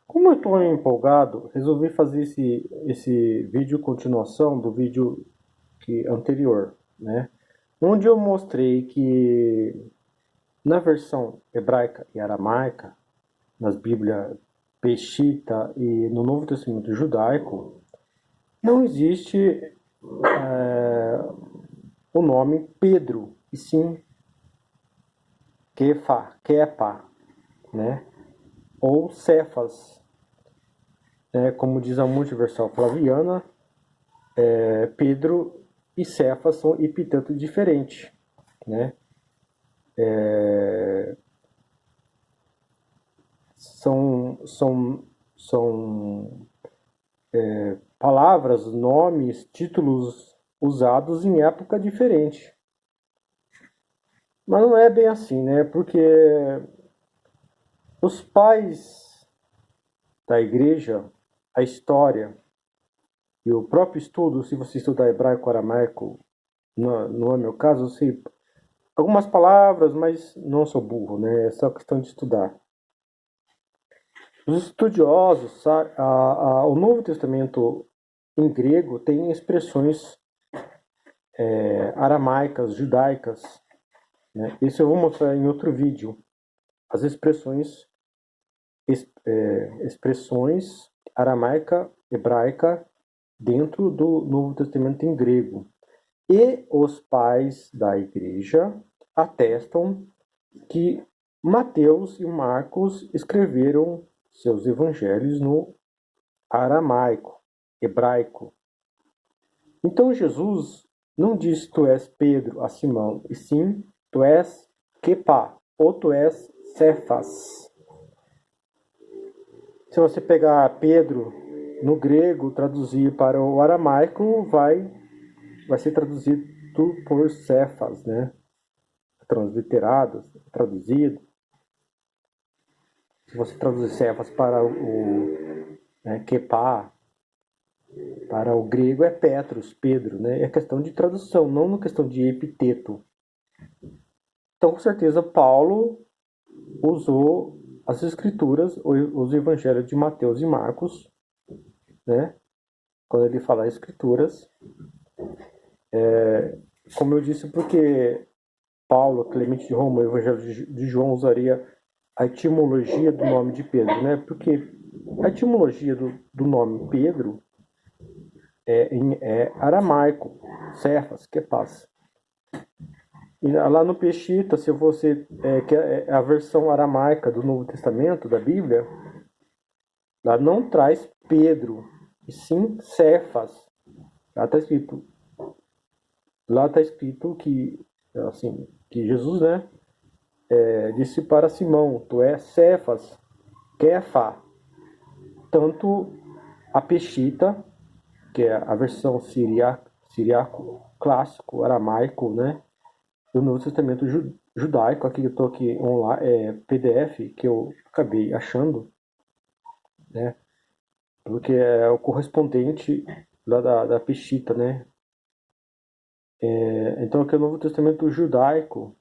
Como eu estou empolgado, resolvi fazer esse vídeo continuação do vídeo anterior, né? Onde eu mostrei que na versão hebraica e aramaica, nas Bíblias Peshitta e no Novo Testamento judaico, não existe o nome Pedro, e sim Kefa, né? Ou Cefas, né? Como diz a multiversal flaviana, Pedro e Cefas são epítetos diferentes, né? São palavras, nomes, títulos usados em época diferente. Mas não é bem assim, né? Porque os pais da igreja, a história e o próprio estudo, se você estudar hebraico, aramaico, não é meu caso, eu sei algumas palavras, mas não sou burro, né? É só questão de estudar. Os estudiosos, o Novo Testamento em grego tem expressões aramaicas, judaicas, né? Isso eu vou mostrar em outro vídeo. As expressões aramaica, hebraica dentro do Novo Testamento em grego. E os pais da igreja atestam que Mateus e Marcos escreveram seus evangelhos no aramaico, hebraico. Então Jesus não diz tu és Pedro a Simão, e sim tu és Kepa, ou tu és Cefas. Se você pegar Pedro no grego, traduzir para o aramaico, vai ser traduzido por Cefas, né? Transliterado, traduzido. Se você traduzir Cefas para Kepa, para o grego é Petros, Pedro, né? É questão de tradução, não uma questão de epiteto. Então, com certeza, Paulo usou as escrituras, os evangelhos de Mateus e Marcos, né? Quando ele fala escrituras, como eu disse, porque Paulo, Clemente de Roma, o evangelho de João usaria a etimologia do nome de Pedro, né? Porque a etimologia do nome Pedro é aramaico, Cefas, que passa. E lá no Peshitta, se você que é a versão aramaica do Novo Testamento, da Bíblia, lá não traz Pedro, e sim Cefas. Lá está escrito que, assim, que Jesus, né, disse para Simão, tu és Cefas, Kefa. Tanto a Peshitta, que é a versão siriaco clássico, aramaico, né, do Novo Testamento judaico, aqui eu estou aqui online, PDF que eu acabei achando, né, porque é o correspondente lá da Peshitta, né. Então aqui é o Novo Testamento judaico,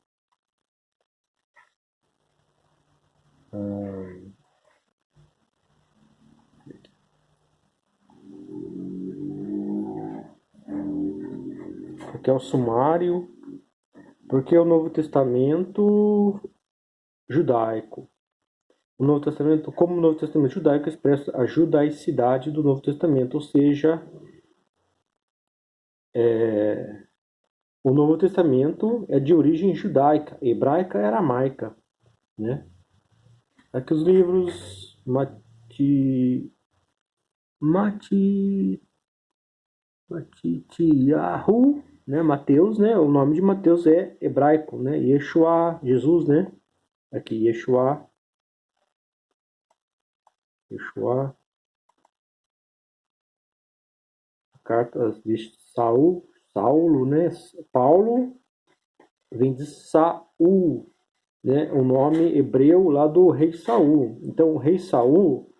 aqui é o sumário, porque é o Novo Testamento judaico. O Novo Testamento, como o Novo Testamento judaico expressa a judaicidade do Novo Testamento, ou seja, o Novo Testamento é de origem judaica, hebraica e aramaica, né? Aqui os livros Mati, Matitiyahu, né? Mateus, né? O nome de Mateus é hebraico, né? Yeshua, Jesus, né? Aqui Yeshua, cartas de Saulo, né? Paulo vem de Saul, né? O nome hebreu lá do rei Saul. Então, o rei Saul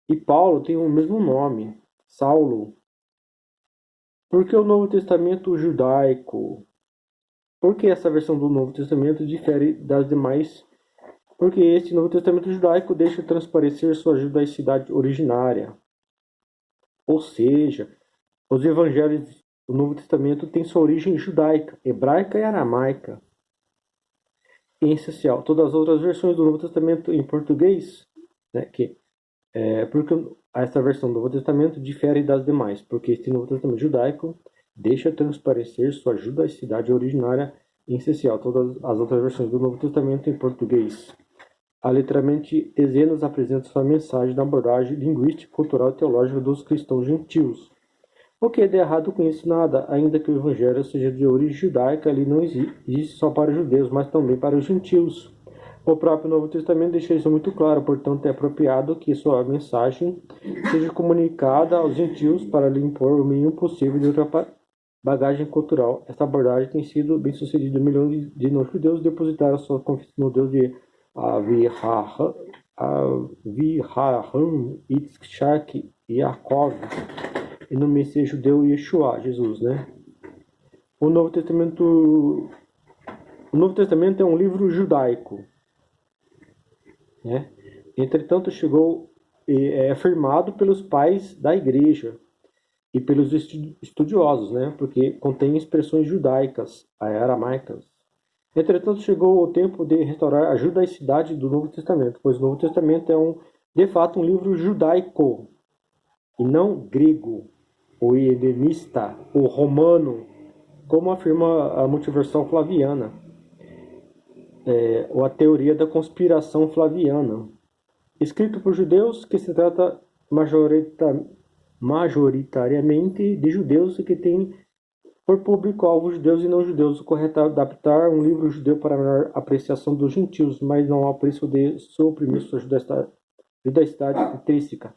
e Paulo têm o mesmo nome, Saulo. Por que o Novo Testamento judaico? Porque essa versão do Novo Testamento difere das demais porque este Novo Testamento judaico deixa transparecer sua judaicidade originária. Ou seja, os evangelhos do Novo Testamento têm sua origem judaica, hebraica e aramaica. Em essencial, todas as outras versões do Novo Testamento em português, né, porque essa versão do Novo Testamento difere das demais, porque este Novo Testamento judaico deixa transparecer sua judaicidade originária. Em essencial, todas as outras versões do Novo Testamento em português, literalmente dezenas apresentam sua mensagem na abordagem linguística, cultural e teológica dos cristãos gentios. O que é de errado com isso? Nada, ainda que o evangelho seja de origem judaica, ele não existe só para os judeus, mas também para os gentios. O próprio Novo Testamento deixa isso muito claro, portanto é apropriado que sua mensagem seja comunicada aos gentios para lhe impor o mínimo possível de outra bagagem cultural. Esta abordagem tem sido bem sucedida. Milhões de não-judeus depositaram sua confiança no Deus de Avraham, Yitzhak e Yaakov, e no Messias judeu Yeshua, Jesus, né? O Novo Testamento é um livro judaico, né? Entretanto, é afirmado pelos pais da igreja e pelos estudiosos, né? Porque contém expressões judaicas, aramaicas. Entretanto, chegou o tempo de restaurar a judaicidade do Novo Testamento, pois o Novo Testamento é de fato um livro judaico e não grego, ou helenista, ou romano, como afirma a multiversal flaviana, ou a teoria da conspiração flaviana. Escrito por judeus, que se trata majoritariamente de judeus e que tem por público-alvo judeus e não judeus. O correto é adaptar um livro judeu para a melhor apreciação dos gentios, mas não ao preço de suprimir sua judaicidade intrínseca.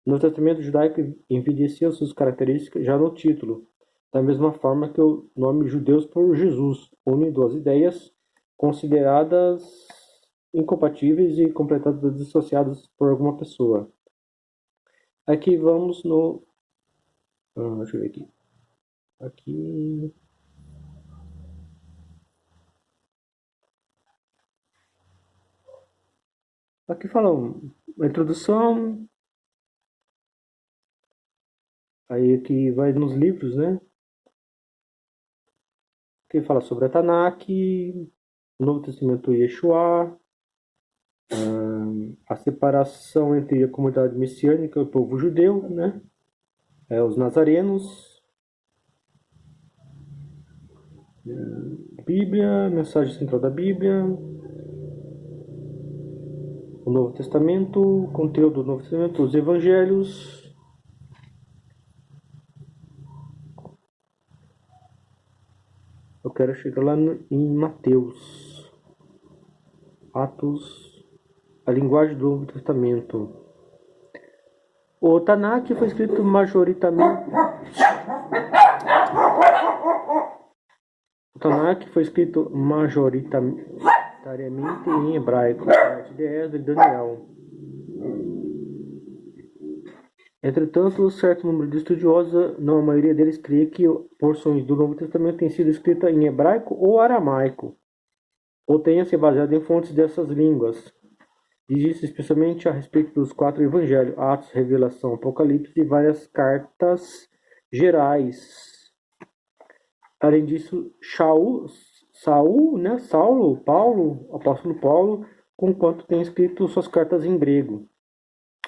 No Testamento judaico evidencia suas características já no título, da mesma forma que o nome judeus por Jesus une duas ideias consideradas incompatíveis e completamente dissociadas por alguma pessoa. Aqui vamos no... deixa eu ver aqui. Aqui fala uma introdução. Aí aqui vai nos livros, né? Aqui fala sobre a Tanakh, o Novo Testamento Yeshua, a separação entre a comunidade messiânica e o povo judeu, né? Os nazarenos, Bíblia, mensagem central da Bíblia, o Novo Testamento, conteúdo do Novo Testamento, os Evangelhos. Eu quero chegar lá em Mateus, Atos, a linguagem do Novo Testamento. O Tanakh foi escrito majoritariamente. O Tanakh foi escrito majoritariamente em hebraico, parte de Esdras e Daniel. Entretanto, um certo número de estudiosos, não a maioria deles, crê que porções do Novo Testamento têm sido escritas em hebraico ou aramaico, ou tenham se baseado em fontes dessas línguas. Diz isso especialmente a respeito dos 4 evangelhos, Atos, Revelação, Apocalipse e várias cartas gerais. Além disso, Paulo, apóstolo Paulo, conquanto tem escrito suas cartas em grego,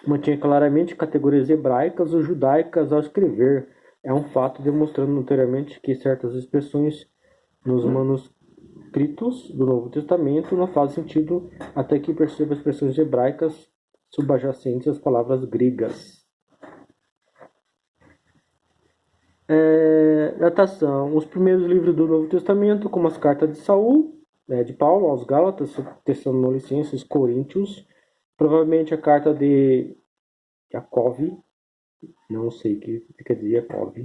mantinha claramente categorias hebraicas ou judaicas ao escrever. É um fato demonstrando notoriamente que certas expressões nos manuscritos do Novo Testamento não fazem sentido até que perceba expressões hebraicas subjacentes às palavras gregas. Datação. Os primeiros livros do Novo Testamento, como as cartas de de Paulo aos Gálatas, Tessalonicenses, Coríntios, provavelmente a carta de Yaakov, não sei o que quer dizer Yaakov,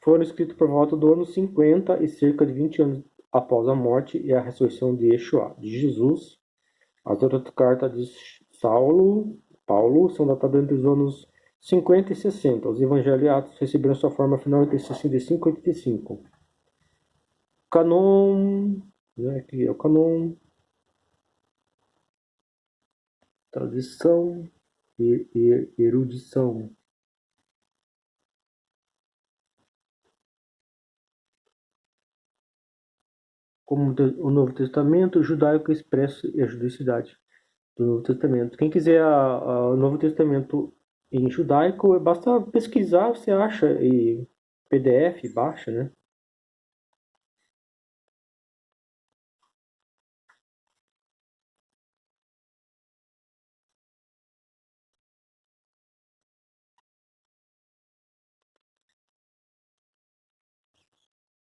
foram escritos por volta do ano 50 e cerca de 20 anos após a morte e a ressurreição de Yeshua, de Jesus. As outras cartas de Paulo, são datadas entre os anos 50 e 60. Os Evangelhos e Atos receberam sua forma final entre 65 e 85. Canon né? Aqui é o canon, tradição e erudição. Como o Novo Testamento, o judaico expresso e a judaicidade do Novo Testamento. Quem quiser o Novo Testamento em judaico, basta pesquisar, você acha, e PDF, baixa, né?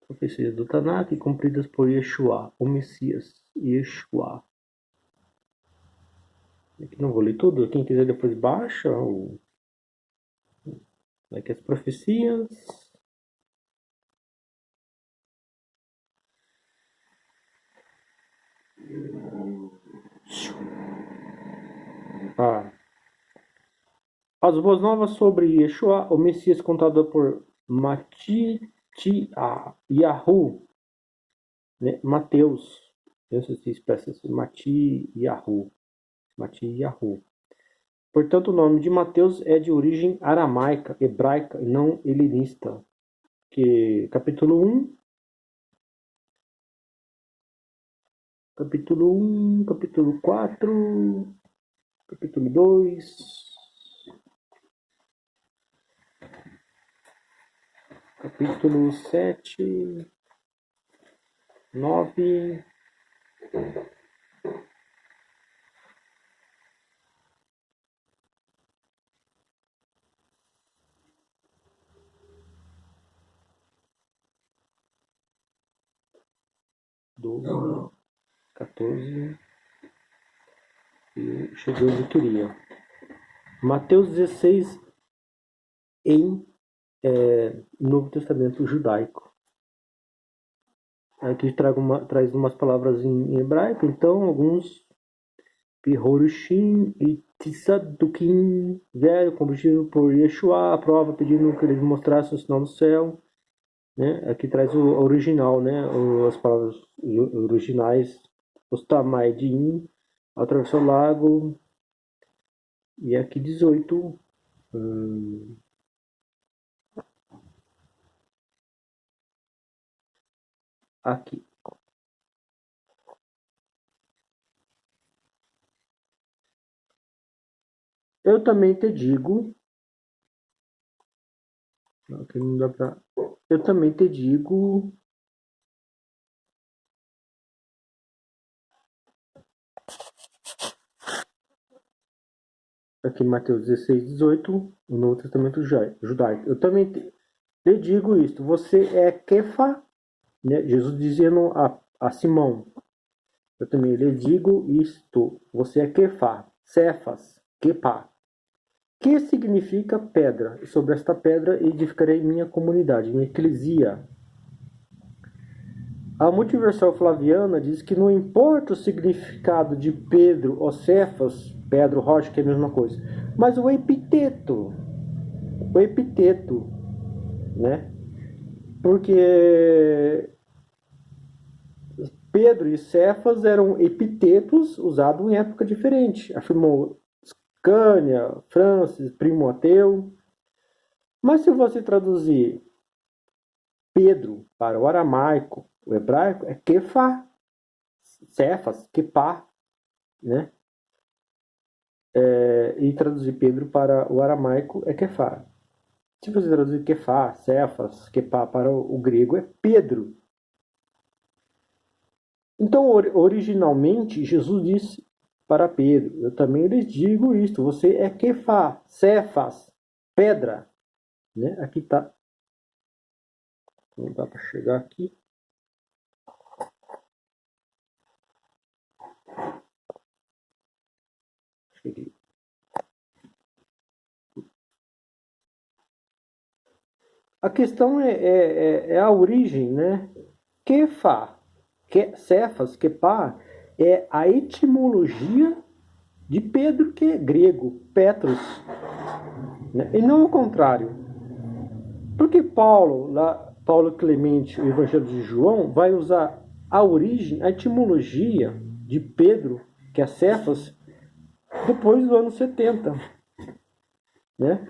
Profecias do Tanakh cumpridas por Yeshua, o Messias, Yeshua. Aqui não vou ler tudo, quem quiser depois baixa. Aqui as profecias. As boas novas sobre Yeshua, o Messias, contado por Yahu, né? Mateus. Eu não sei se expressa assim, Yahu. Portanto, o nome de Mateus é de origem aramaica, hebraica e não helenista. Que capítulo 1, capítulo 4, capítulo 2, capítulo 7, 9, doze, 14 e chegou onde eu queria. Mateus 16 em Novo Testamento judaico. Aqui traz umas palavras em hebraico, então alguns Pihorushim e Tsadukim velho, convertido por Yeshua, a prova pedindo que ele mostrasse o sinal no céu. Né? Aqui traz o original, né? As palavras originais. Os Tamaidim, atravessou o lago. E aqui 18. Aqui. Eu também te digo. Aqui não dá pra. Eu também te digo. Aqui Mateus 16, 18, o Novo Testamento judaico. Eu também te digo isto. Você é Kefa, né? Jesus dizendo a Simão. Eu também lhe digo isto. Você é Kefa, Cefas, Kepa. Que significa pedra? E sobre esta pedra edificarei minha comunidade, minha eclesia. A multiversal flaviana diz que não importa o significado de Pedro ou Cefas, Pedro, rocha, que é a mesma coisa, mas o epiteto, né? Porque Pedro e Cefas eram epitetos usados em época diferente, afirmou Scania, Francis, Primo Ateu. Mas se você traduzir Pedro para o aramaico, o hebraico é Kefa, Cefas, Kepa, né? E traduzir Pedro para o aramaico é Kefa. Se você traduzir Kefa, Cefas, Kepa para o grego é Pedro. Então, originalmente, Jesus disse para Pedro, eu também lhes digo isto, você é Kefa, Cefas, pedra. Né? Aqui está. Não dá para chegar aqui. Cheguei. A questão é a origem, né? Kefa, Cefas, Kepa, é a etimologia de Pedro, que é grego, Petros. Né? E não o contrário. Porque Paulo Clemente, o Evangelho de João, vai usar a origem, a etimologia de Pedro, que é Cefas, depois do ano 70, né?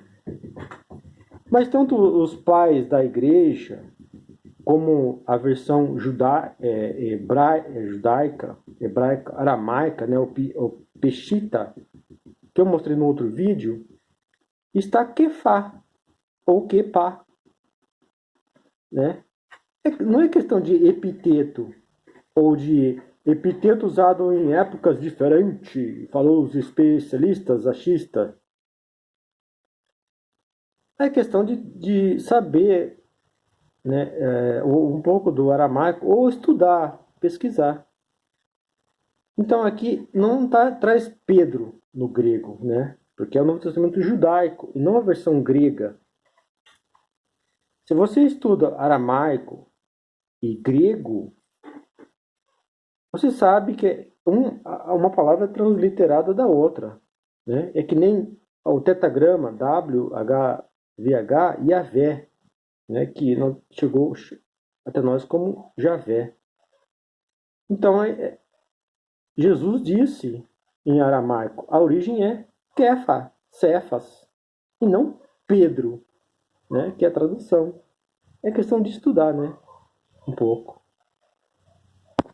Mas tanto os pais da igreja, como a versão judaica, hebraica, aramaica, né, o Peshita, que eu mostrei no outro vídeo, está Kefá, ou Kepá, né? Não é questão de epiteto, ou de epiteto usado em épocas diferentes, falou os especialistas, achistas. É questão de saber, né, um pouco do aramaico, ou estudar, pesquisar. Então aqui não traz Pedro no grego, né? Porque é o Novo Testamento judaico e não a versão grega. Se você estuda aramaico e grego, você sabe que uma palavra é transliterada da outra, né? É que nem o tetagrama WHVH e Yahvé, né? Que chegou até nós como Javé. Então, Jesus disse em aramaico, a origem é Kefa, Cefas, e não Pedro, né? Que é a tradução. É questão de estudar, né? Um pouco.